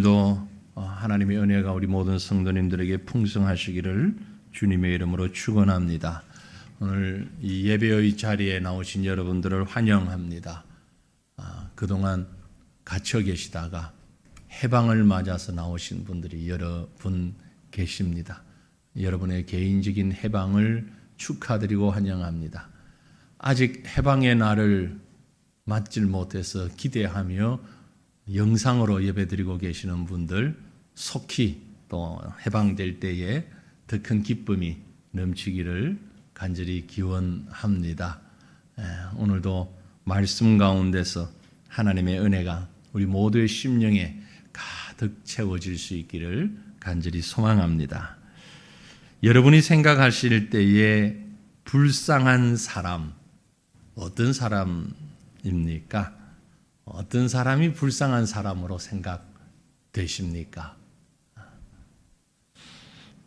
도 하나님의 은혜가 우리 모든 성도님들에게 풍성하시기를 주님의 이름으로 축원합니다. 오늘 이 예배의 자리에 나오신 여러분들을 환영합니다. 그동안 갇혀 계시다가 해방을 맞아서 나오신 분들이 여러 분 계십니다. 여러분의 개인적인 해방을 축하드리고 환영합니다. 아직 해방의 날을 맞질 못해서 기대하며 영상으로 예배드리고 계시는 분들 속히 또 해방될 때에 더 큰 기쁨이 넘치기를 간절히 기원합니다. 오늘도 말씀 가운데서 하나님의 은혜가 우리 모두의 심령에 가득 채워질 수 있기를 간절히 소망합니다. 여러분이 생각하실 때에 불쌍한 사람, 어떤 사람입니까? 어떤 사람이 불쌍한 사람으로 생각되십니까?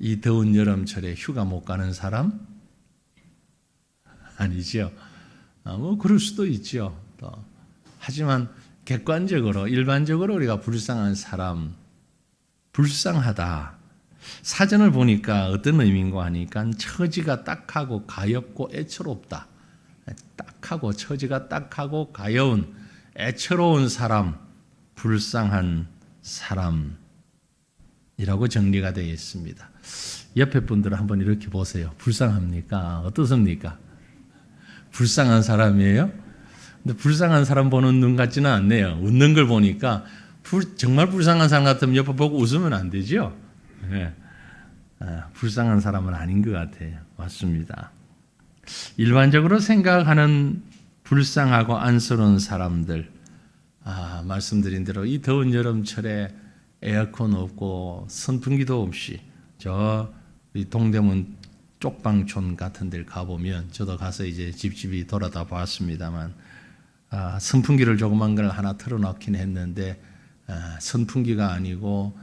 이 더운 여름철에 휴가 못 가는 사람? 아니죠. 그럴 수도 있죠. 하지만 객관적으로, 일반적으로 우리가 불쌍한 사람, 불쌍하다. 사전을 보니까 어떤 의미인가 하니까 처지가 딱하고 가엾고 애처롭다. 딱하고 처지가 딱하고 가여운 애처로운 사람, 불쌍한 사람이라고 정리가 되어 있습니다. 옆에 분들은 한번 이렇게 보세요. 불쌍합니까? 어떻습니까? 불쌍한 사람이에요? 근데 불쌍한 사람 보는 눈 같지는 않네요. 웃는 걸 보니까 정말 불쌍한 사람 같으면 옆에 보고 웃으면 안 되죠? 네. 불쌍한 사람은 아닌 것 같아요. 맞습니다. 일반적으로 생각하는 불쌍하고 안쓰러운 사람들, 말씀드린 대로 이 더운 여름철에 에어컨 없고 선풍기도 없이 이 동대문 쪽방촌 같은 데를 가보면, 저도 가서 이제 집집이 돌아다 봤습니다만, 선풍기를 조그만 걸 하나 틀어놓긴 했는데 선풍기가 아니고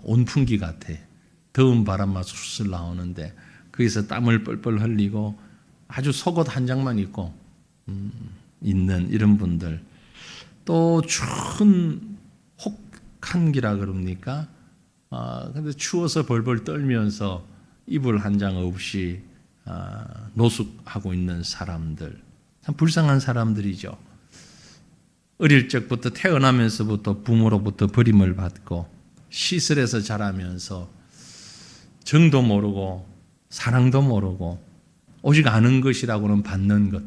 온풍기 같아. 더운 바람만 술술 나오는데 거기서 땀을 뻘뻘 흘리고 아주 속옷 한 장만 입고 있는 이런 분들, 또 추운 혹한기라 그럽니까? 근데 추워서 벌벌 떨면서 이불 한 장 없이 노숙하고 있는 사람들, 참 불쌍한 사람들이죠. 어릴 적부터 태어나면서부터 부모로부터 버림을 받고 시설에서 자라면서 정도 모르고 사랑도 모르고 오직 아는 것이라고는 받는 것,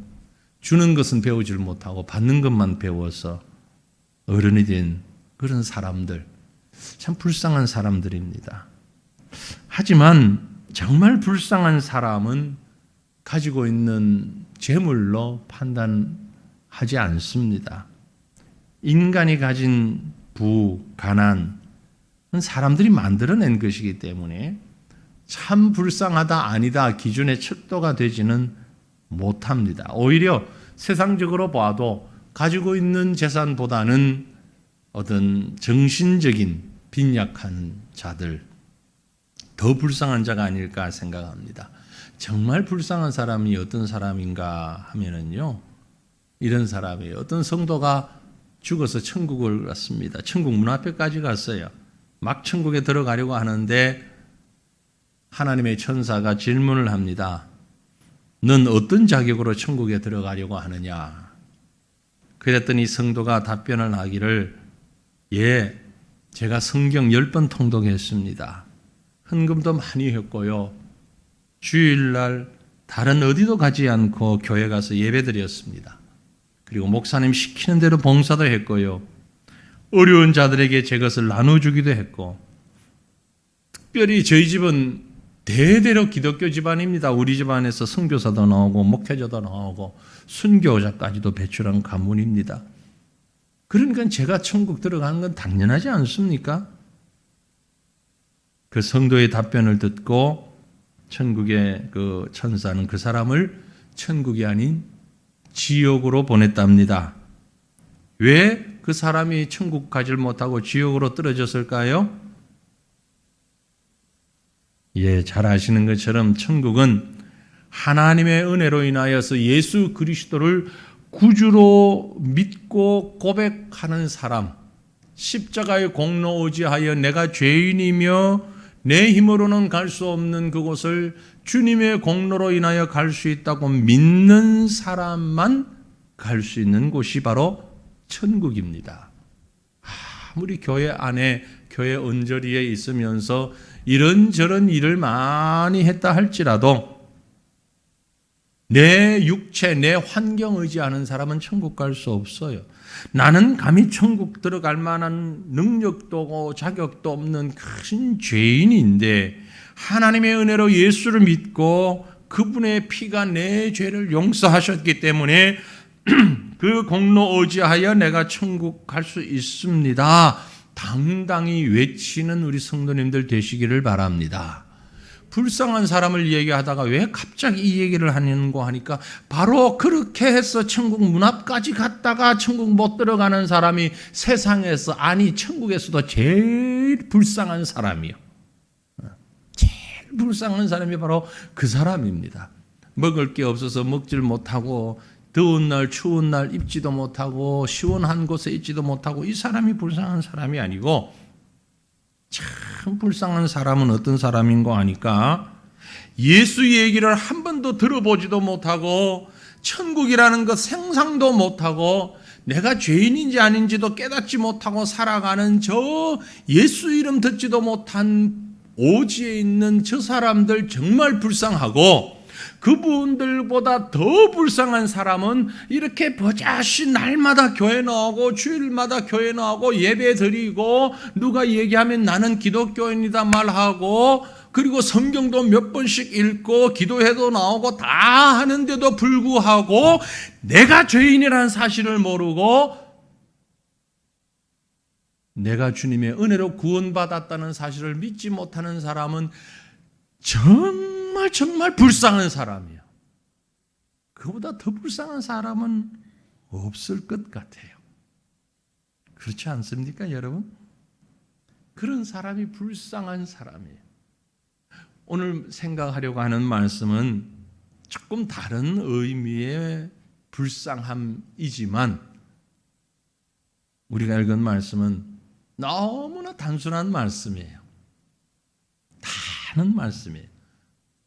주는 것은 배우질 못하고 받는 것만 배워서 어른이 된 그런 사람들, 참 불쌍한 사람들입니다. 하지만 정말 불쌍한 사람은 가지고 있는 재물로 판단하지 않습니다. 인간이 가진 가난은 사람들이 만들어낸 것이기 때문에 참 불쌍하다 아니다 기준의 척도가 되지는 못합니다. 오히려 세상적으로 봐도 가지고 있는 재산보다는 어떤 정신적인 빈약한 자들, 더 불쌍한 자가 아닐까 생각합니다. 정말 불쌍한 사람이 어떤 사람인가 하면은요, 이런 사람이에요. 어떤 성도가 죽어서 천국을 갔습니다. 천국 문 앞에까지 갔어요. 막 천국에 들어가려고 하는데 하나님의 천사가 질문을 합니다. 넌 어떤 자격으로 천국에 들어가려고 하느냐? 그랬더니 성도가 답변을 하기를, 제가 성경 10번 통독했습니다. 헌금도 많이 했고요. 주일날 다른 어디도 가지 않고 교회 가서 예배드렸습니다. 그리고 목사님 시키는 대로 봉사도 했고요. 어려운 자들에게 제 것을 나눠주기도 했고, 특별히 저희 집은 대대로 기독교 집안입니다. 우리 집안에서 선교사도 나오고 목회자도 나오고 순교자까지도 배출한 가문입니다. 그러니까 제가 천국 들어가는 건 당연하지 않습니까? 그 성도의 답변을 듣고 천국의 그 천사는 그 사람을 천국이 아닌 지옥으로 보냈답니다. 왜 그 사람이 천국 가질 못하고 지옥으로 떨어졌을까요? 잘 아시는 것처럼 천국은 하나님의 은혜로 인하여서 예수 그리스도를 구주로 믿고 고백하는 사람, 십자가의 공로 의지하여 내가 죄인이며 내 힘으로는 갈 수 없는 그곳을 주님의 공로로 인하여 갈 수 있다고 믿는 사람만 갈 수 있는 곳이 바로 천국입니다. 아무리 교회 안에 교회 언저리에 있으면서 이런저런 일을 많이 했다 할지라도 내 육체, 내 환경 의지하는 사람은 천국 갈 수 없어요. 나는 감히 천국 들어갈 만한 능력도 없고 자격도 없는 큰 죄인인데 하나님의 은혜로 예수를 믿고 그분의 피가 내 죄를 용서하셨기 때문에 그 공로 의지하여 내가 천국 갈 수 있습니다. 당당히 외치는 우리 성도님들 되시기를 바랍니다. 불쌍한 사람을 얘기하다가 왜 갑자기 이 얘기를 하는고 하니까 바로 그렇게 해서 천국 문 앞까지 갔다가 천국 못 들어가는 사람이 세상에서, 아니 천국에서도 제일 불쌍한 사람이요. 제일 불쌍한 사람이 바로 그 사람입니다. 먹을 게 없어서 먹질 못하고 더운 날 추운 날 입지도 못하고 시원한 곳에 있지도 못하고 이 사람이 불쌍한 사람이 아니고, 참 불쌍한 사람은 어떤 사람인가 하니까 예수 얘기를 한 번도 들어보지도 못하고 천국이라는 것 상상도 못하고 내가 죄인인지 아닌지도 깨닫지 못하고 살아가는 저 예수 이름 듣지도 못한 오지에 있는 저 사람들 정말 불쌍하고, 그분들보다 더 불쌍한 사람은 이렇게 버젓이 날마다 교회 나오고 주일마다 교회 나오고 예배 드리고 누가 얘기하면 나는 기독교인이다 말하고 그리고 성경도 몇 번씩 읽고 기도회도 나오고 다 하는데도 불구하고 내가 죄인이라는 사실을 모르고 내가 주님의 은혜로 구원받았다는 사실을 믿지 못하는 사람은 정말 불쌍한 사람이에요. 그보다 더 불쌍한 사람은 없을 것 같아요. 그렇지 않습니까, 여러분? 그런 사람이 불쌍한 사람이에요. 오늘 생각하려고 하는 말씀은 조금 다른 의미의 불쌍함이지만 우리가 읽은 말씀은 너무나 단순한 말씀이에요. 다른 말씀이에요.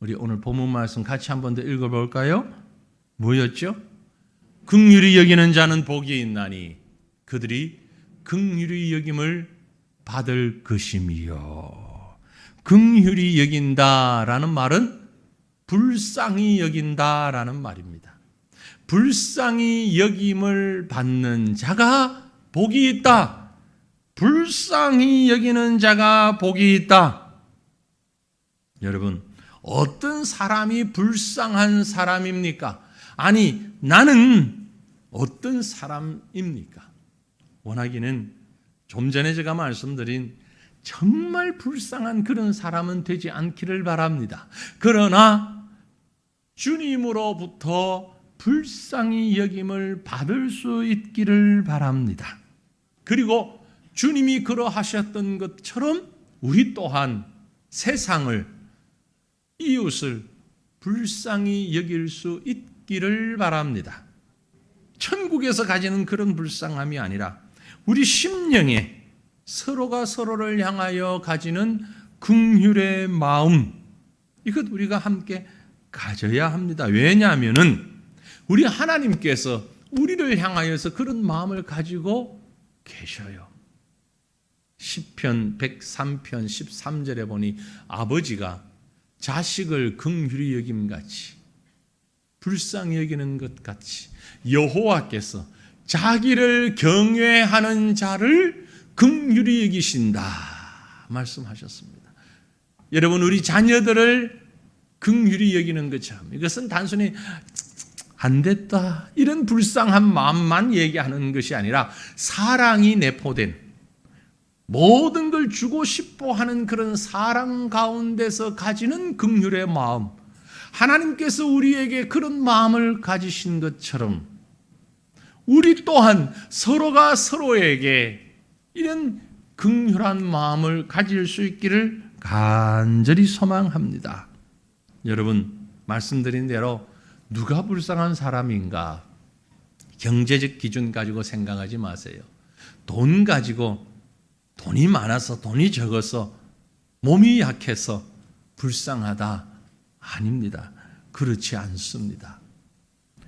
우리 오늘 본문 말씀 같이 한 번 더 읽어볼까요? 뭐였죠? 긍휼히 여기는 자는 복이 있나니 그들이 긍휼히 여김을 받을 것임이요. 긍휼히 여긴다라는 말은 불쌍히 여긴다라는 말입니다. 불쌍히 여김을 받는 자가 복이 있다. 불쌍히 여기는 자가 복이 있다. 여러분, 어떤 사람이 불쌍한 사람입니까? 아니, 나는 어떤 사람입니까? 원하기는 좀 전에 제가 말씀드린 정말 불쌍한 그런 사람은 되지 않기를 바랍니다. 그러나 주님으로부터 불쌍히 여김을 받을 수 있기를 바랍니다. 그리고 주님이 그러하셨던 것처럼 우리 또한 세상을, 이웃을 불쌍히 여길 수 있기를 바랍니다. 천국에서 가지는 그런 불쌍함이 아니라 우리 심령에 서로가 서로를 향하여 가지는 긍휼의 마음, 이것 우리가 함께 가져야 합니다. 왜냐하면은 우리 하나님께서 우리를 향하여서 그런 마음을 가지고 계셔요. 시편 103편 13절에 보니 아버지가 자식을 긍휼히 여김같이 불쌍히 여기는 것 같이 여호와께서 자기를 경외하는 자를 긍휼히 여기신다 말씀하셨습니다. 여러분, 우리 자녀들을 긍휼히 여기는 것처럼 이것은 단순히 안 됐다 이런 불쌍한 마음만 얘기하는 것이 아니라 사랑이 내포된, 모든 걸 주고 싶어 하는 그런 사랑 가운데서 가지는 긍휼의 마음, 하나님께서 우리에게 그런 마음을 가지신 것처럼 우리 또한 서로가 서로에게 이런 긍휼한 마음을 가질 수 있기를 간절히 소망합니다. 여러분, 말씀드린 대로 누가 불쌍한 사람인가? 경제적 기준 가지고 생각하지 마세요. 돈 가지고 돈이 많아서 돈이 적어서 몸이 약해서 불쌍하다. 아닙니다. 그렇지 않습니다.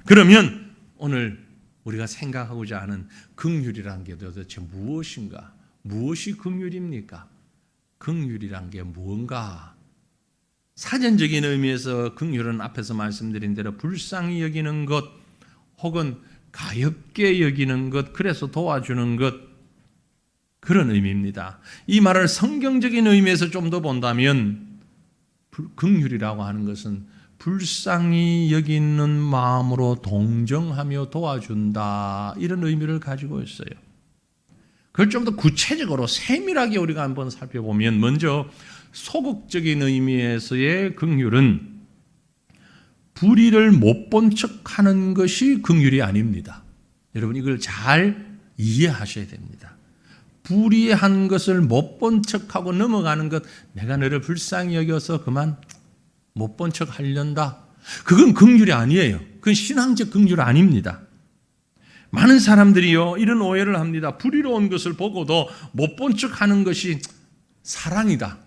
그러면 오늘 우리가 생각하고자 하는 긍휼이라는 게 도대체 무엇인가? 무엇이 긍휼입니까? 긍휼이란 게 무언가? 사전적인 의미에서 긍휼은 앞에서 말씀드린 대로 불쌍히 여기는 것 혹은 가엾게 여기는 것, 그래서 도와주는 것, 그런 의미입니다. 이 말을 성경적인 의미에서 좀 더 본다면 긍휼이라고 하는 것은 불쌍히 여기는 마음으로 동정하며 도와준다, 이런 의미를 가지고 있어요. 그걸 좀 더 구체적으로 세밀하게 우리가 한번 살펴보면, 먼저 소극적인 의미에서의 긍휼은 불의를 못 본 척하는 것이 긍휼이 아닙니다. 여러분 이걸 잘 이해하셔야 됩니다. 불의한 것을 못 본 척하고 넘어가는 것, 내가 너를 불쌍히 여겨서 그만 못 본 척 하련다, 그건 긍휼이 아니에요. 그건 신앙적 긍휼 아닙니다. 많은 사람들이요 이런 오해를 합니다. 불의로운 것을 보고도 못 본 척 하는 것이 사랑이다.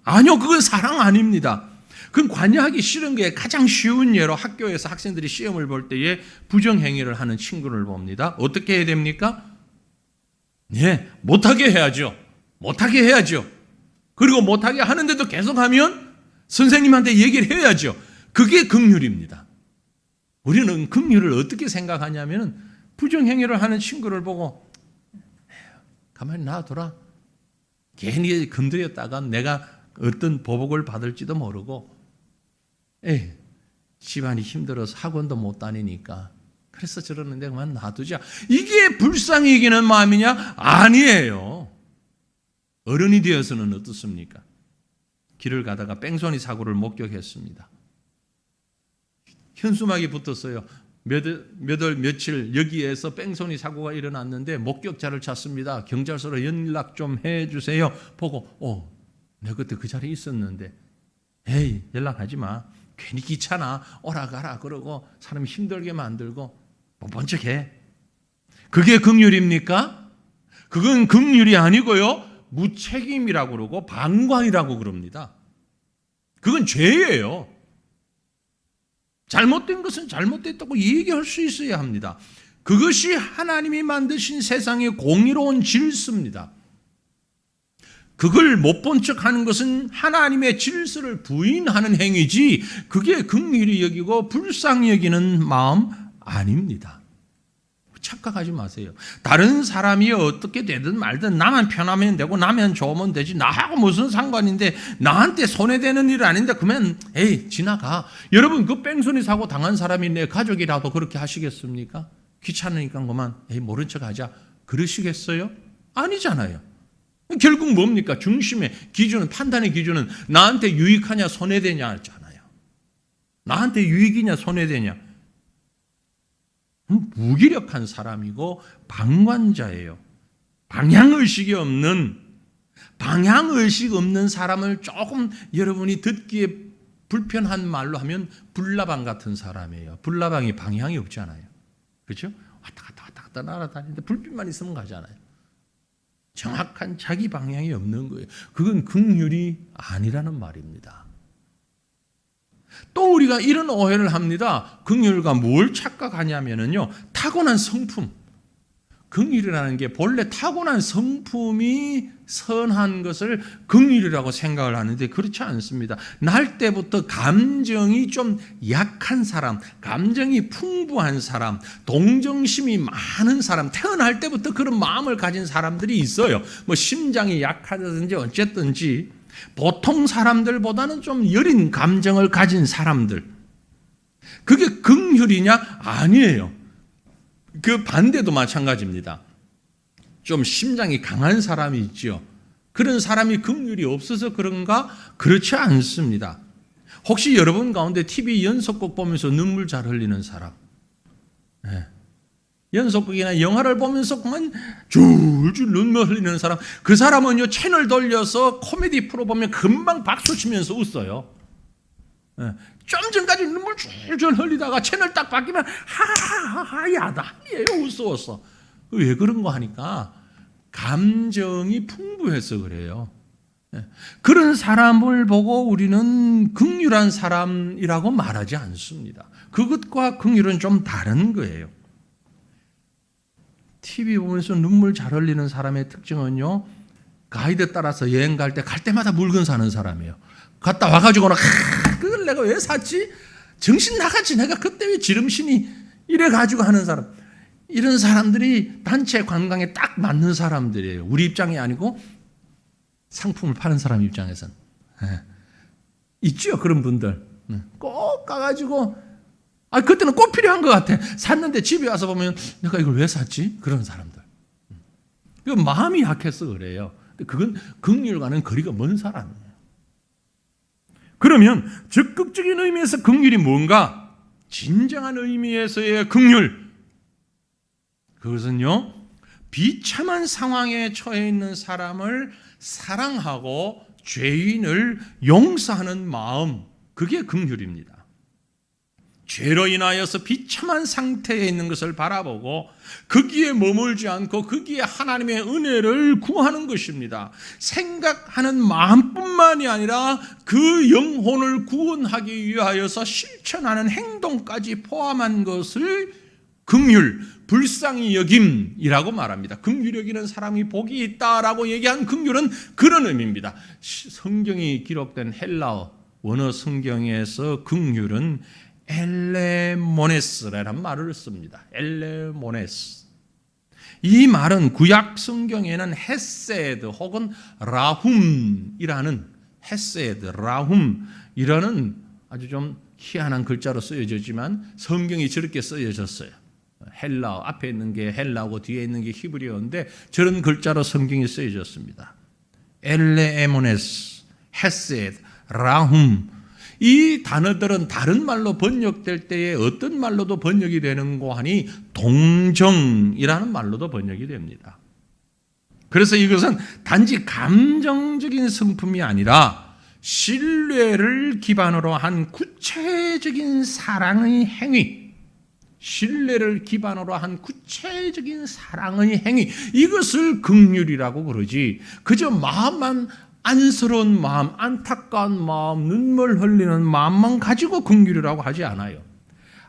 아니요, 그건 사랑 아닙니다. 그건 관여하기 싫은 게 가장 쉬운 예로, 학교에서 학생들이 시험을 볼 때에 부정행위를 하는 친구를 봅니다. 어떻게 해야 됩니까? 네, 못하게 해야죠. 못하게 해야죠. 그리고 못하게 하는데도 계속하면 선생님한테 얘기를 해야죠. 그게 긍휼입니다. 우리는 긍휼을 어떻게 생각하냐면, 부정행위를 하는 친구를 보고 가만히 놔둬라. 괜히 건드렸다가 내가 어떤 보복을 받을지도 모르고, 집안이 힘들어서 학원도 못 다니니까 그래서 저러는데 그만 놔두자. 이게 불쌍히 여기는 마음이냐? 아니에요. 어른이 되어서는 어떻습니까? 길을 가다가 뺑소니 사고를 목격했습니다. 현수막이 붙었어요. 며칠 여기에서 뺑소니 사고가 일어났는데 목격자를 찾습니다. 경찰서로 연락 좀 해주세요. 보고 내가 그때 그 자리에 있었는데, 에이 연락하지 마. 괜히 귀찮아. 오라 가라 그러고 사람 힘들게 만들고 못 본 척해. 그게 긍휼입니까? 그건 긍휼이 아니고요, 무책임이라고 그러고 방광이라고 그럽니다. 그건 죄예요. 잘못된 것은 잘못됐다고 얘기할 수 있어야 합니다. 그것이 하나님이 만드신 세상의 공의로운 질서입니다. 그걸 못 본 척하는 것은 하나님의 질서를 부인하는 행위지, 그게 긍휼히 여기고 불쌍히 여기는 마음 아닙니다. 착각하지 마세요. 다른 사람이 어떻게 되든 말든 나만 편하면 되고 나만 좋으면 되지, 나하고 무슨 상관인데, 나한테 손해되는 일 아닌데 그러면 지나가. 여러분 그 뺑소니 사고 당한 사람이 내 가족이라도 그렇게 하시겠습니까? 귀찮으니까 그만 모른 척하자 그러시겠어요? 아니잖아요. 결국 뭡니까? 중심의 기준은, 판단의 기준은 나한테 유익하냐 손해되냐잖아요. 나한테 유익이냐 손해되냐. 무기력한 사람이고 방관자예요. 방향의식 없는 사람을 조금 여러분이 듣기에 불편한 말로 하면 불나방 같은 사람이에요. 불나방이 방향이 없잖아요. 그렇죠? 왔다 갔다 날아다니는데 불빛만 있으면 가잖아요. 정확한 자기 방향이 없는 거예요. 그건 긍휼이 아니라는 말입니다. 또 우리가 이런 오해를 합니다. 긍휼과 뭘 착각하냐면요, 타고난 성품. 긍휼이라는 게 본래 타고난 성품이 선한 것을 긍휼이라고 생각을 하는데 그렇지 않습니다. 날 때부터 감정이 좀 약한 사람, 감정이 풍부한 사람, 동정심이 많은 사람, 태어날 때부터 그런 마음을 가진 사람들이 있어요. 뭐 심장이 약하든지 어쨌든지 보통 사람들보다는 좀 여린 감정을 가진 사람들. 그게 긍휼이냐? 아니에요. 그 반대도 마찬가지입니다. 좀 심장이 강한 사람이 있죠. 그런 사람이 긍휼이 없어서 그런가? 그렇지 않습니다. 혹시 여러분 가운데 TV 연속극 보면서 눈물 잘 흘리는 사람? 네. 연속극이나 영화를 보면서 그만 줄줄 눈물 흘리는 사람, 그 사람은요 채널 돌려서 코미디 프로 보면 금방 박수 치면서 웃어요. 네. 좀 전까지 눈물 줄줄 흘리다가 채널 딱 바뀌면 하하하 야단이에요. 웃어. 왜 그런 거 하니까 감정이 풍부해서 그래요. 그런 사람을 보고 우리는 긍휼한 사람이라고 말하지 않습니다. 그것과 긍휼은 좀 다른 거예요. TV 보면서 눈물 잘 흘리는 사람의 특징은요, 가이드 따라서 여행 갈 때마다 물건 사는 사람이에요. 갔다 와가지고는 그걸 내가 왜 샀지? 정신 나갔지. 내가 그때 왜 지름신이 이래가지고 하는 사람. 이런 사람들이 단체 관광에 딱 맞는 사람들이에요. 우리 입장이 아니고 상품을 파는 사람 입장에서는. 있죠, 그런 분들. 꼭 가가지고 그때는 꼭 필요한 것 같아. 샀는데 집에 와서 보면 내가 이걸 왜 샀지? 그런 사람들. 그 마음이 약해서 그래요. 그건 긍휼과는 거리가 먼 사람이에요. 그러면 적극적인 의미에서 긍휼이 뭔가? 진정한 의미에서의 긍휼. 그것은요, 비참한 상황에 처해 있는 사람을 사랑하고 죄인을 용서하는 마음, 그게 긍휼입니다. 죄로 인하여서 비참한 상태에 있는 것을 바라보고 거기에 머물지 않고 거기에 하나님의 은혜를 구하는 것입니다. 생각하는 마음뿐만이 아니라 그 영혼을 구원하기 위하여서 실천하는 행동까지 포함한 것을 긍휼, 불쌍히 여김이라고 말합니다. 긍휼히 여기는 사람이 복이 있다라고 얘기한 긍휼은 그런 의미입니다. 성경이 기록된 헬라어 원어 성경에서 긍휼은 엘레모네스라는 말을 씁니다. 엘레모네스. 이 말은 구약 성경에는 헤세드 혹은 라훔이라는 헤세드, 라훔이라는 아주 좀 희한한 글자로 쓰여졌지만 성경이 저렇게 쓰여졌어요. 헬라어, 앞에 있는 게 헬라어고 뒤에 있는 게 히브리어인데 저런 글자로 성경이 쓰여졌습니다. 엘레모네스, 헤세드, 라훔. 이 단어들은 다른 말로 번역될 때에 어떤 말로도 번역이 되는고 하니 동정이라는 말로도 번역이 됩니다. 그래서 이것은 단지 감정적인 성품이 아니라 신뢰를 기반으로 한 구체적인 사랑의 행위, 신뢰를 기반으로 한 구체적인 사랑의 행위, 이것을 긍휼이라고 그러지 그저 마음만 안쓰러운 마음, 안타까운 마음, 눈물 흘리는 마음만 가지고 긍휼이라고 하지 않아요.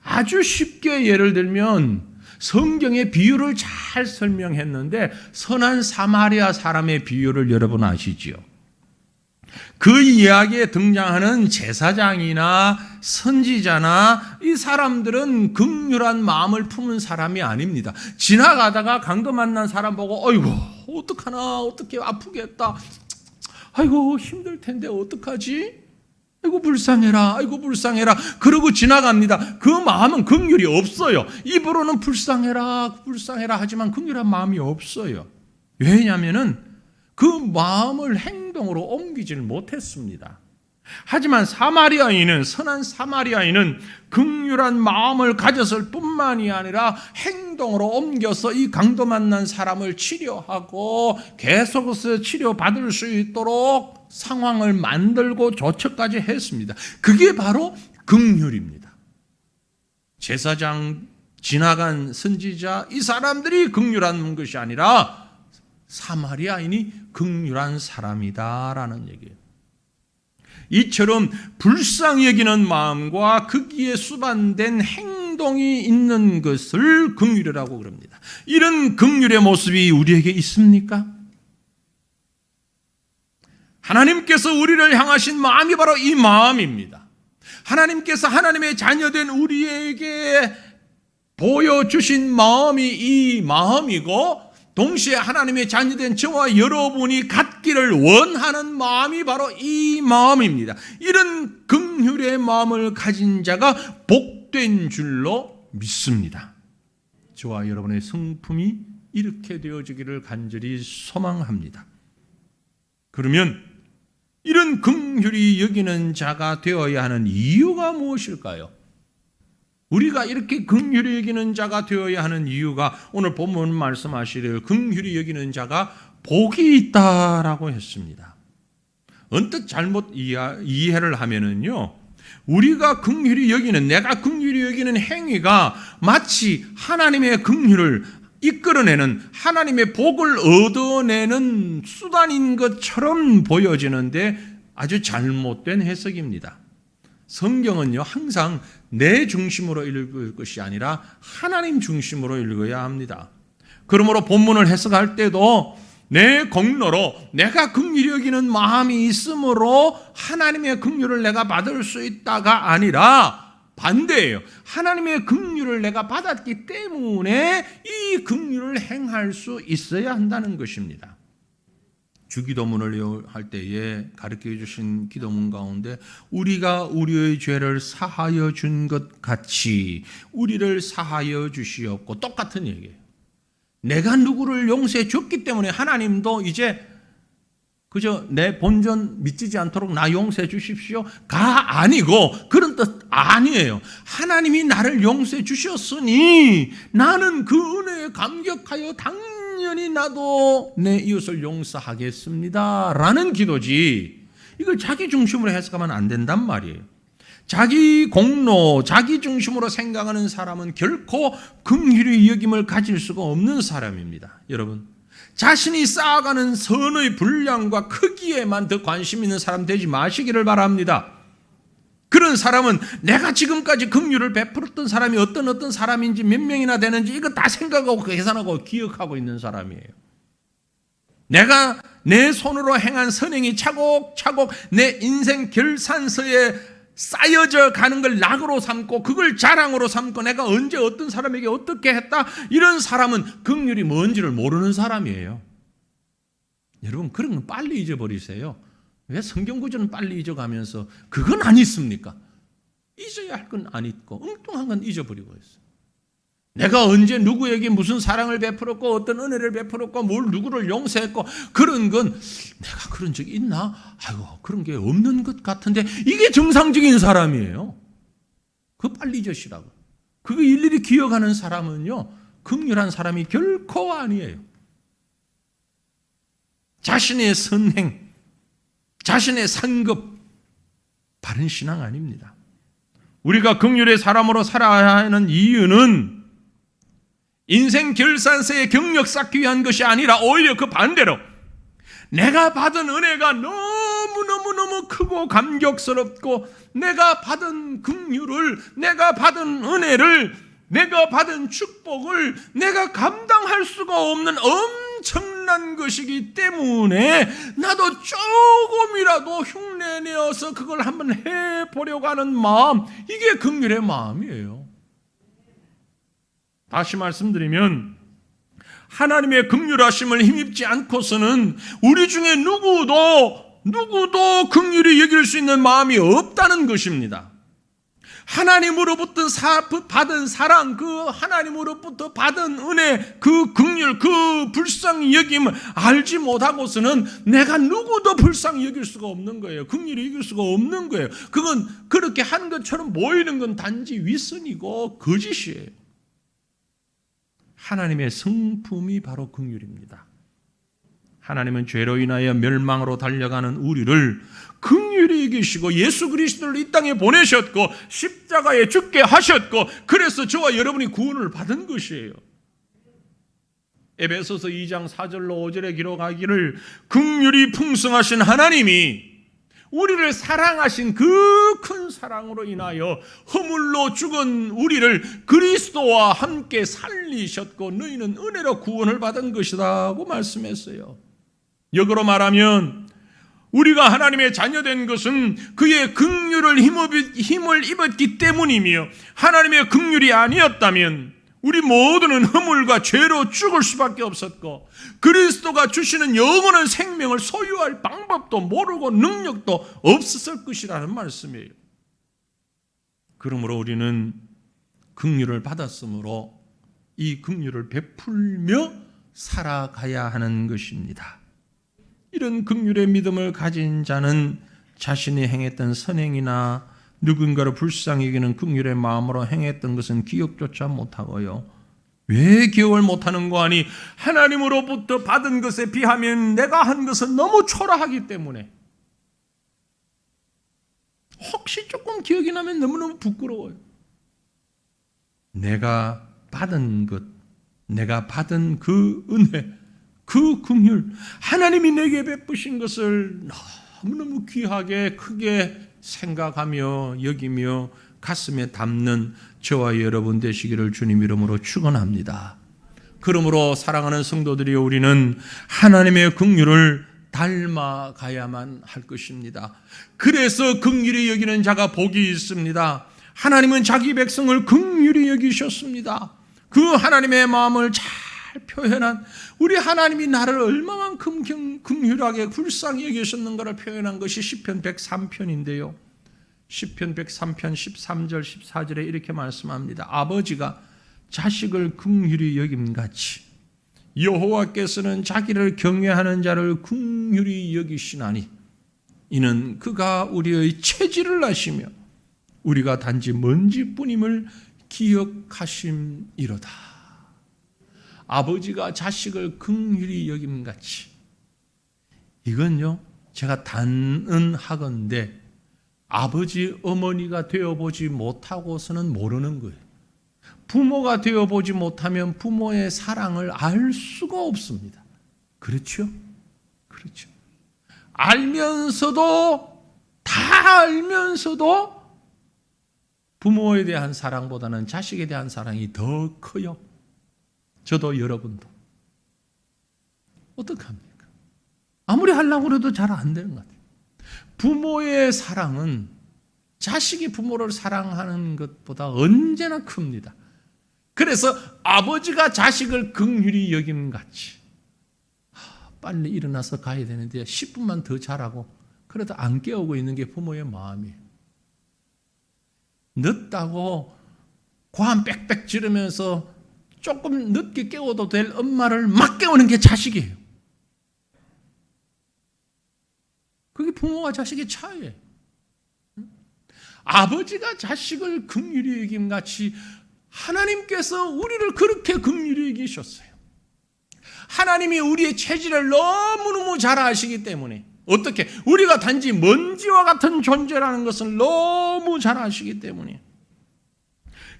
아주 쉽게 예를 들면 성경의 비유를 잘 설명했는데 선한 사마리아 사람의 비유를 여러분 아시지요? 그 이야기에 등장하는 제사장이나 선지자나 이 사람들은 긍휼한 마음을 품은 사람이 아닙니다. 지나가다가 강도 만난 사람 보고 어이구 어떡하나, 어떻게 아프겠다, 아이고 힘들 텐데 어떡하지? 아이고 불쌍해라, 아이고 불쌍해라 그러고 지나갑니다. 그 마음은 긍휼이 없어요. 입으로는 불쌍해라 불쌍해라 하지만 긍휼한 마음이 없어요. 왜냐하면 그 마음을 행동으로 옮기지를 못했습니다. 하지만 사마리아인은, 선한 사마리아인은 긍휼한 마음을 가졌을 뿐만이 아니라 행동으로 옮겨서 이 강도 만난 사람을 치료하고 계속해서 치료받을 수 있도록 상황을 만들고 조처까지 했습니다. 그게 바로 긍휼입니다. 제사장, 지나간 선지자, 이 사람들이 긍휼한 것이 아니라 사마리아인이 긍휼한 사람이다라는 얘기예요. 이처럼 불쌍히 여기는 마음과 거기에 수반된 행동이 있는 것을 긍휼이라고 그럽니다. 이런 긍휼의 모습이 우리에게 있습니까? 하나님께서 우리를 향하신 마음이 바로 이 마음입니다. 하나님께서 하나님의 자녀된 우리에게 보여주신 마음이 이 마음이고 동시에 하나님의 자녀된 저와 여러분이 갖기를 원하는 마음이 바로 이 마음입니다. 이런 긍휼의 마음을 가진 자가 복된 줄로 믿습니다. 저와 여러분의 성품이 이렇게 되어지기를 간절히 소망합니다. 그러면 이런 긍휼히 여기는 자가 되어야 하는 이유가 무엇일까요? 우리가 이렇게 긍휼히 여기는 자가 되어야 하는 이유가 오늘 본문 말씀하시기를 긍휼히 여기는 자가 복이 있다라고 했습니다. 언뜻 잘못 이해를 하면은요, 우리가 긍휼히 여기는, 내가 긍휼히 여기는 행위가 마치 하나님의 긍휼을 이끌어내는, 하나님의 복을 얻어내는 수단인 것처럼 보여지는데 아주 잘못된 해석입니다. 성경은요, 항상 내 중심으로 읽을 것이 아니라 하나님 중심으로 읽어야 합니다. 그러므로 본문을 해석할 때도 내 공로로 내가 긍휼히 여기는 마음이 있으므로 하나님의 긍휼을 내가 받을 수 있다가 아니라 반대예요. 하나님의 긍휼을 내가 받았기 때문에 이 긍휼을 행할 수 있어야 한다는 것입니다. 주기도문을 할 때에 가르쳐 주신 기도문 가운데 우리가 우리의 죄를 사하여 준 것 같이 우리를 사하여 주시옵고, 똑같은 얘기예요. 내가 누구를 용서해 줬기 때문에 하나님도 이제 그저 내 본전 미치지 않도록 나 용서해 주십시오가 아니고, 그런 뜻 아니에요. 하나님이 나를 용서해 주셨으니 나는 그 은혜에 감격하여 당연히 나도 내 이웃을 용서하겠습니다 라는 기도지, 이걸 자기 중심으로 해석하면 안 된단 말이에요. 자기 공로, 자기 중심으로 생각하는 사람은 결코 긍휼의 여김을 가질 수가 없는 사람입니다. 여러분, 자신이 쌓아가는 선의 분량과 크기에만 더 관심 있는 사람 되지 마시기를 바랍니다. 그런 사람은 내가 지금까지 긍휼을 베풀었던 사람이 어떤 사람인지 몇 명이나 되는지 이거 다 생각하고 계산하고 기억하고 있는 사람이에요. 내가 내 손으로 행한 선행이 차곡차곡 내 인생 결산서에 쌓여져 가는 걸 낙으로 삼고 그걸 자랑으로 삼고 내가 언제 어떤 사람에게 어떻게 했다, 이런 사람은 긍휼이 뭔지를 모르는 사람이에요. 여러분, 그런 건 빨리 잊어버리세요. 왜 성경 구절은 빨리 잊어가면서 그건 안 있습니까? 잊어야 할 건 안 잊고 엉뚱한 건 잊어버리고 있어요. 내가 언제 누구에게 무슨 사랑을 베풀었고 어떤 은혜를 베풀었고 뭘 누구를 용서했고, 그런 건 내가 그런 적이 있나? 아이고, 그런 게 없는 것 같은데, 이게 정상적인 사람이에요. 그거 빨리 잊으시라고. 그거 일일이 기억하는 사람은요, 긍휼한 사람이 결코 아니에요. 자신의 선행, 자신의 상급, 바른 신앙 아닙니다. 우리가 긍휼의 사람으로 살아야 하는 이유는 인생 결산서에 경력 쌓기 위한 것이 아니라 오히려 그 반대로 내가 받은 은혜가 너무너무 크고 감격스럽고, 내가 받은 긍휼을, 내가 받은 은혜를, 내가 받은 축복을 내가 감당할 수가 없는 엄청난 것이기 때문에 나도 조금이라도 흉내내어서 그걸 한번 해보려고 하는 마음, 이게 긍휼의 마음이에요. 다시 말씀드리면 하나님의 긍휼하심을 힘입지 않고서는 우리 중에 누구도 긍휼히 여길 수 있는 마음이 없다는 것입니다. 하나님으로부터 받은 사랑, 그 하나님으로부터 받은 은혜, 그 긍휼, 그 불쌍히 여김을 알지 못하고서는 내가 누구도 불쌍히 여길 수가 없는 거예요. 긍휼히 여길 수가 없는 거예요. 그건 그렇게 한 것처럼 보이는 건 단지 위선이고 거짓이에요. 하나님의 성품이 바로 긍휼입니다. 하나님은 죄로 인하여 멸망으로 달려가는 우리를 긍휼히 여기시고 예수 그리스도를 이 땅에 보내셨고 십자가에 죽게 하셨고, 그래서 저와 여러분이 구원을 받은 것이에요. 에베소서 2장 4절로 5절에 기록하기를 긍휼이 풍성하신 하나님이 우리를 사랑하신 그 큰 사랑으로 인하여 허물로 죽은 우리를 그리스도와 함께 살리셨고 너희는 은혜로 구원을 받은 것이라고 말씀했어요. 역으로 말하면 우리가 하나님의 자녀된 것은 그의 긍휼을 힘을 입었기 때문이며, 하나님의 긍휼이 아니었다면 우리 모두는 허물과 죄로 죽을 수밖에 없었고 그리스도가 주시는 영원한 생명을 소유할 방법도 모르고 능력도 없었을 것이라는 말씀이에요. 그러므로 우리는 긍휼을 받았으므로 이 긍휼을 베풀며 살아가야 하는 것입니다. 이런 긍휼의 믿음을 가진 자는 자신이 행했던 선행이나 누군가를 불쌍히 여기는 긍휼의 마음으로 행했던 것은 기억조차 못하고요. 왜 기억을 못하는 거 아니? 하나님으로부터 받은 것에 비하면 내가 한 것은 너무 초라하기 때문에. 혹시 조금 기억이 나면 너무너무 부끄러워요. 내가 받은 것, 내가 받은 그 은혜, 그 긍휼, 하나님이 내게 베푸신 것을 너무너무 귀하게 크게 생각하며 여기며 가슴에 담는 저와 여러분 되시기를 주님 이름으로 축원합니다. 그러므로 사랑하는 성도들이여, 우리는 하나님의 긍휼을 닮아가야만 할 것입니다. 그래서 긍휼히 여기는 자가 복이 있습니다. 하나님은 자기 백성을 긍휼히 여기셨습니다. 그 하나님의 마음을 잘 표현한, 우리 하나님이 나를 얼마만큼 긍휼하게 불쌍히 여기셨는가를 표현한 것이 시편 103편인데요. 시편 103편 13절 14절에 이렇게 말씀합니다. 아버지가 자식을 긍휼히 여김같이 여호와께서는 자기를 경외하는 자를 긍휼히 여기시나니 이는 그가 우리의 체질을 아시며 우리가 단지 먼지뿐임을 기억하심이로다. 아버지가 자식을 긍휼히 여김같이, 이건요 제가 단언하건대 아버지 어머니가 되어보지 못하고서는 모르는 거예요. 부모가 되어보지 못하면 부모의 사랑을 알 수가 없습니다. 그렇죠? 그렇죠. 다 알면서도 부모에 대한 사랑보다는 자식에 대한 사랑이 더 커요. 저도 여러분도. 어떡합니까? 아무리 하려고 해도 잘 안 되는 것 같아요. 부모의 사랑은 자식이 부모를 사랑하는 것보다 언제나 큽니다. 그래서 아버지가 자식을 긍휼히 여김같이, 빨리 일어나서 가야 되는데 10분만 더 자라고 그래도 안 깨우고 있는 게 부모의 마음이에요. 늦다고 고함 빽빽 지르면서 조금 늦게 깨워도 될 엄마를 막 깨우는 게 자식이에요. 그게 부모와 자식의 차이예요. 아버지가 자식을 긍휼히 여김같이 하나님께서 우리를 그렇게 긍휼히 여기셨어요. 하나님이 우리의 체질을 너무너무 잘 아시기 때문에, 어떻게 우리가 단지 먼지와 같은 존재라는 것을 너무 잘 아시기 때문에,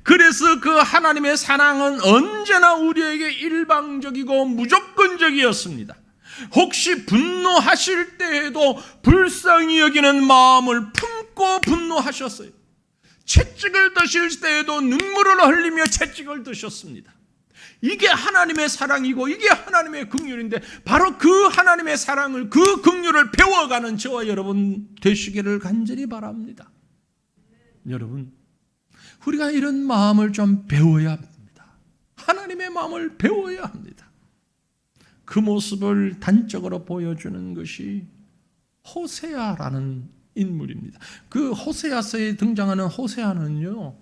그래서 그 하나님의 사랑은 언제나 우리에게 일방적이고 무조건적이었습니다. 혹시 분노하실 때에도 불쌍히 여기는 마음을 품고 분노하셨어요. 채찍을 드실 때에도 눈물을 흘리며 채찍을 드셨습니다. 이게 하나님의 사랑이고 이게 하나님의 긍휼인데, 바로 그 하나님의 사랑을, 그 긍휼을 배워가는 저와 여러분 되시기를 간절히 바랍니다. 여러분, 우리가 이런 마음을 좀 배워야 합니다. 하나님의 마음을 배워야 합니다. 그 모습을 단적으로 보여주는 것이 호세아라는 인물입니다. 그 호세아서에 등장하는 호세아는요,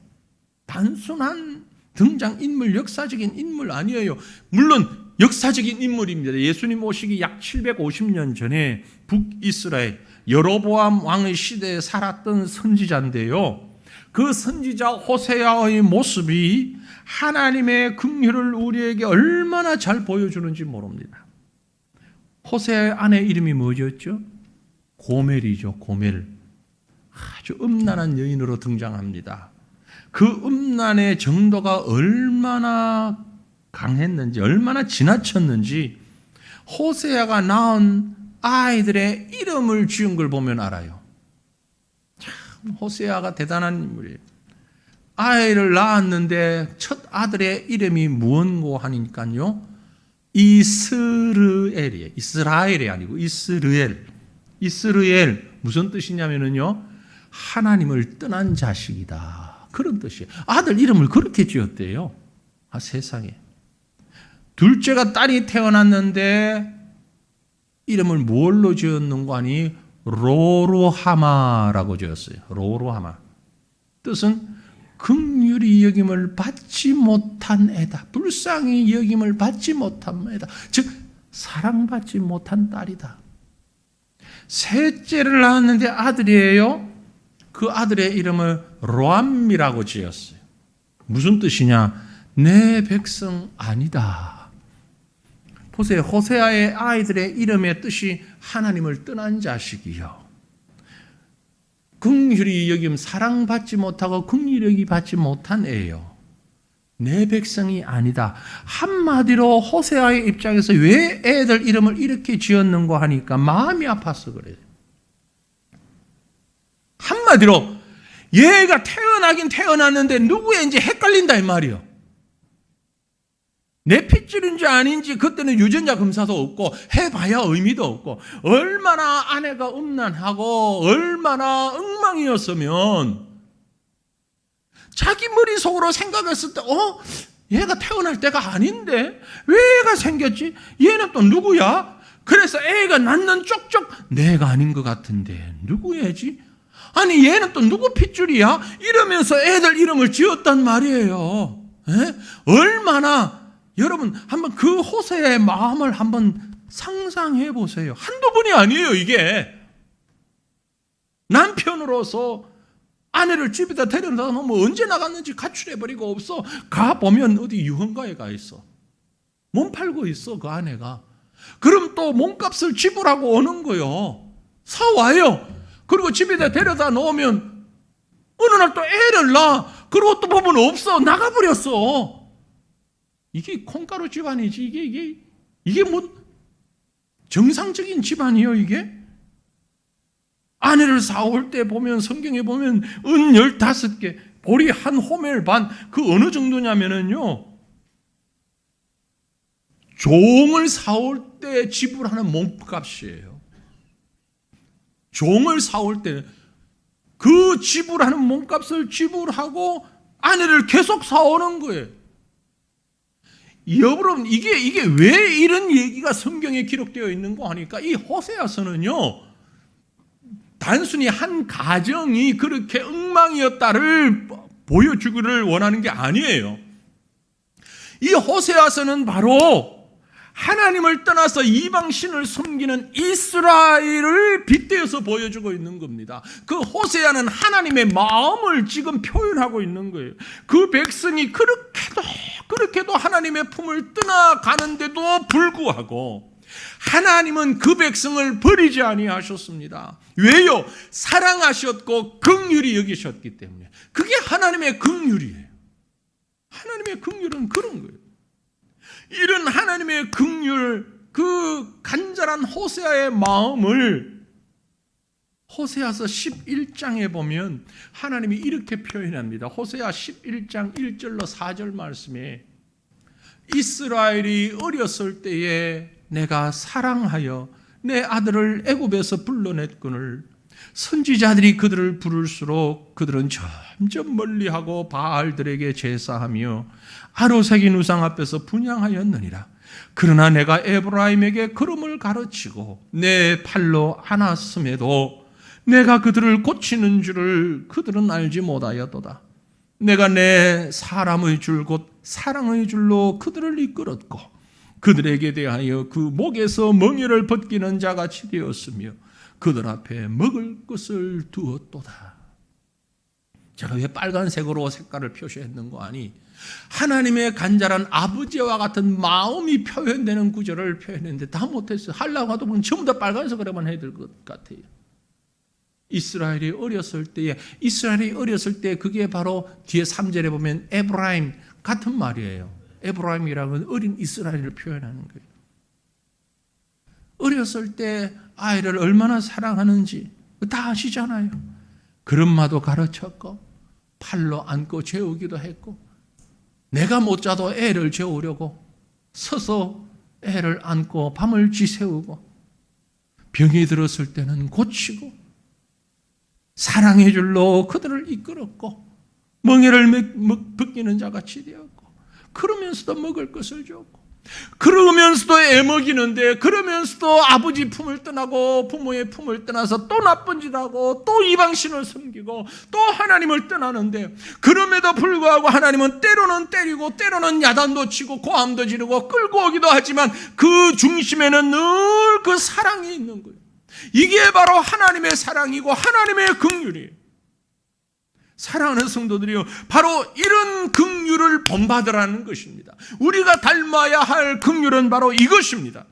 단순한 등장인물, 역사적인 인물 아니에요. 물론 역사적인 인물입니다. 예수님 오시기 약 750년 전에 북이스라엘 여로보암 왕의 시대에 살았던 선지자인데요, 그 선지자 호세아의 모습이 하나님의 긍휼을 우리에게 얼마나 잘 보여주는지 모릅니다. 호세아의 아내 이름이 뭐였죠? 고멜이죠. 고멜. 아주 음란한 여인으로 등장합니다. 그 음란의 정도가 얼마나 강했는지, 얼마나 지나쳤는지 호세아가 낳은 아이들의 이름을 지은 걸 보면 알아요. 참 호세아가 대단한 인물이에요. 아이를 낳았는데 첫 아들의 이름이 무언고 하니까요, 이스르엘이에요. 이스라엘이 아니고 이스르엘. 이스르엘 무슨 뜻이냐면요, 하나님을 떠난 자식이다, 그런 뜻이에요. 아들 이름을 그렇게 지었대요. 세상에. 둘째가 딸이 태어났는데 이름을 뭘로 지었는고 하니 로루하마라고 지었어요. 로루하마. 뜻은 긍휼히 여김을 받지 못한 애다. 불쌍히 여김을 받지 못한 애다. 즉 사랑받지 못한 딸이다. 셋째를 낳았는데 아들이에요. 그 아들의 이름을 로암미라고 지었어요. 무슨 뜻이냐? 내 백성 아니다. 보세요. 호세아의 아이들의 이름의 뜻이 하나님을 떠난 자식이요, 긍휼히 여김, 사랑받지 못하고 긍휼히 여기 받지 못한 애예요. 내 백성이 아니다. 한마디로 호세아의 입장에서 왜 애들 이름을 이렇게 지었는가 하니까 마음이 아파서 그래요. 한마디로 얘가 태어나긴 태어났는데 누구인지 헷갈린다 이 말이요. 내 핏줄인지 아닌지 그때는 유전자 검사도 없고 해봐야 의미도 없고 얼마나 아내가 음란하고 얼마나 엉망이었으면 자기 머릿속으로 생각했을 때 얘가 태어날 때가 아닌데 왜 애가 생겼지? 얘는 또 누구야? 그래서 애가 낳는 쪽쪽 내가 아닌 것 같은데 누구 애지? 아니 얘는 또 누구 핏줄이야? 이러면서 애들 이름을 지었단 말이에요. 에? 얼마나 여러분 한번 그 호세의 마음을 한번 상상해 보세요. 한두 번이 아니에요 이게. 남편으로서 아내를 집에다 데려다 놓으면 언제 나갔는지 가출해버리고 없어. 가보면 어디 유흥가에 가 있어. 몸 팔고 있어 그 아내가. 그럼 또 몸값을 지불하고 오는 거요. 사와요. 그리고 집에다 데려다 놓으면 어느 날 또 애를 낳아. 그리고 또 보면 없어. 나가버렸어. 이게 콩가루 집안이지. 이게 뭐 정상적인 집안이요 이게? 아내를 사올 때 보면 성경에 보면 은 15개, 보리 한 호멜 반, 그 어느 정도냐면은요, 종을 사올 때 지불하는 몸값이에요. 종을 사올 때 그 지불하는 몸값을 지불하고 아내를 계속 사오는 거예요. 여러분, 이게 왜 이런 얘기가 성경에 기록되어 있는가 하니까 이 호세아서는요, 단순히 한 가정이 그렇게 엉망이었다를 보여주기를 원하는 게 아니에요. 이 호세아서는 바로 하나님을 떠나서 이방신을 섬기는 이스라엘을 빗대어서 보여주고 있는 겁니다. 그 호세아는 하나님의 마음을 지금 표현하고 있는 거예요. 그 백성이 그렇게도 하나님의 품을 떠나가는데도 불구하고 하나님은 그 백성을 버리지 아니하셨습니다. 왜요? 사랑하셨고 긍휼히 여기셨기 때문에. 그게 하나님의 긍휼이에요. 하나님의 긍휼은 그런 거예요. 이런 하나님의 긍휼, 그 간절한 호세아의 마음을 호세아서 11장에 보면 하나님이 이렇게 표현합니다. 호세아 11장 1절로 4절 말씀에 이스라엘이 어렸을 때에 내가 사랑하여 내 아들을 애굽에서 불러냈거늘 선지자들이 그들을 부를수록 그들은 점점 멀리하고 바알들에게 제사하며 아로새긴 우상 앞에서 분향하였느니라. 그러나 내가 에브라임에게 걸음을 가르치고 내 팔로 안았음에도 내가 그들을 고치는 줄을 그들은 알지 못하였도다. 내가 내 사람의 줄 곧 사랑의 줄로 그들을 이끌었고 그들에게 대하여 그 목에서 멍에를 벗기는 자같이 되었으며 그들 앞에 먹을 것을 두었도다. 제가 왜 빨간색으로 색깔을 표시했는가 하니 하나님의 간절한 아버지와 같은 마음이 표현되는 구절을 표현했는데 다 못했어요. 하려고 하다 보면 전부 다 빨간색으로만 해야 될 것 같아요. 이스라엘이 어렸을 때 그게 바로 뒤에 3절에 보면 에브라임 같은 말이에요. 에브라임이라는 어린 이스라엘을 표현하는 거예요. 어렸을 때 아이를 얼마나 사랑하는지 다 아시잖아요. 그런마도 가르쳤고 팔로 안고 재우기도 했고 내가 못 자도 애를 재우려고 서서 애를 안고 밤을 지새우고 병이 들었을 때는 고치고 사랑의 줄로 그들을 이끌었고 멍에를 벗기는 자같이 되었고 그러면서도 먹을 것을 줬고 그러면서도 애먹이는데 그러면서도 아버지 품을 떠나고 부모의 품을 떠나서 또 나쁜 짓 하고 또 이방신을 섬기고 또 하나님을 떠나는데 그럼에도 불구하고 하나님은 때로는 때리고 때로는 야단도 치고 고함도 지르고 끌고 오기도 하지만 그 중심에는 늘 그 사랑이 있는 거예요. 이게 바로 하나님의 사랑이고 하나님의 긍휼이에요. 사랑하는 성도들이요, 바로 이런 긍휼을 본받으라는 것입니다. 우리가 닮아야 할 긍휼은 바로 이것입니다.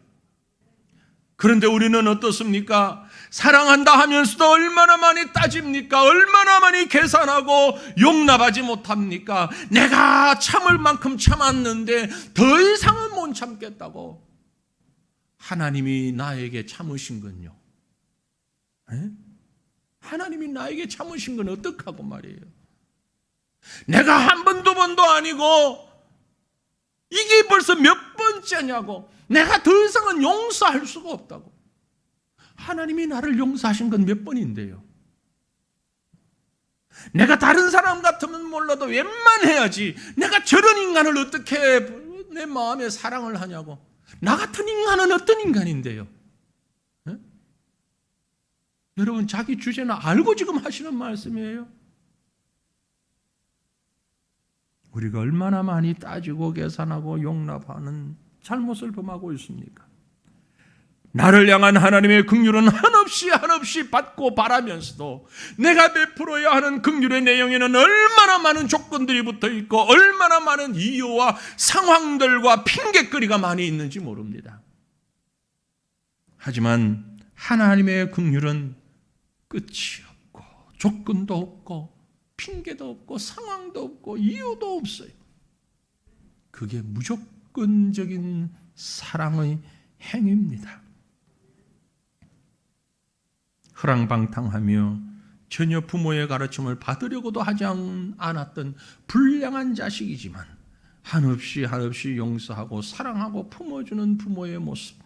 그런데 우리는 어떻습니까? 사랑한다 하면서도 얼마나 많이 따집니까? 얼마나 많이 계산하고 용납하지 못합니까? 내가 참을 만큼 참았는데 더 이상은 못 참겠다고. 하나님이 나에게 참으신 건요. 에? 하나님이 나에게 참으신 건 어떡하고 말이에요. 내가 한 번, 두 번도 아니고 이게 벌써 몇 번째냐고. 내가 더 이상은 용서할 수가 없다고. 하나님이 나를 용서하신 건 몇 번인데요. 내가 다른 사람 같으면 몰라도 웬만해야지. 내가 저런 인간을 어떻게 내 마음에 사랑을 하냐고. 나 같은 인간은 어떤 인간인데요? 에? 여러분 자기 주제는 알고 지금 하시는 말씀이에요. 우리가 얼마나 많이 따지고 계산하고 용납하는 잘못을 범하고 있습니까? 나를 향한 하나님의 긍휼은 한없이 받고 바라면서도 내가 베풀어야 하는 긍휼의 내용에는 얼마나 많은 조건들이 붙어 있고 얼마나 많은 이유와 상황들과 핑계거리가 많이 있는지 모릅니다. 하지만 하나님의 긍휼은 끝이 없고 조건도 없고 핑계도 없고 상황도 없고 이유도 없어요. 그게 무조건적인 사랑의 행위입니다. 허랑방탕하며 전혀 부모의 가르침을 받으려고도 하지 않았던 불량한 자식이지만 한없이 용서하고 사랑하고 품어주는 부모의 모습,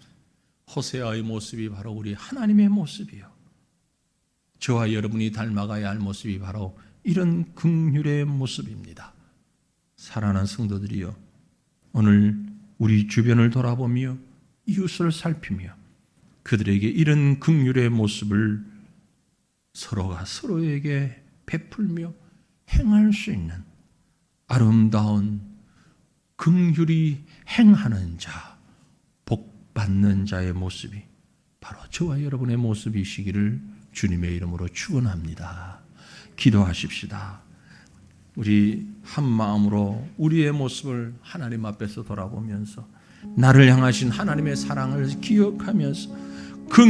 호세아의 모습이 바로 우리 하나님의 모습이요. 저와 여러분이 닮아가야 할 모습이 바로 이런 긍휼의 모습입니다. 사랑하는 성도들이여, 오늘 우리 주변을 돌아보며 이웃을 살피며 그들에게 이런 긍휼의 모습을 서로가 서로에게 베풀며 행할 수 있는 아름다운 긍휼히 행하는 자, 복 받는 자의 모습이 바로 저와 여러분의 모습이시기를 주님의 이름으로 축원합니다. 기도하십시다. 우리 한 마음으로 우리의 모습을 하나님 앞에서 돌아보면서 나를 향하신 하나님의 사랑을 기억하면서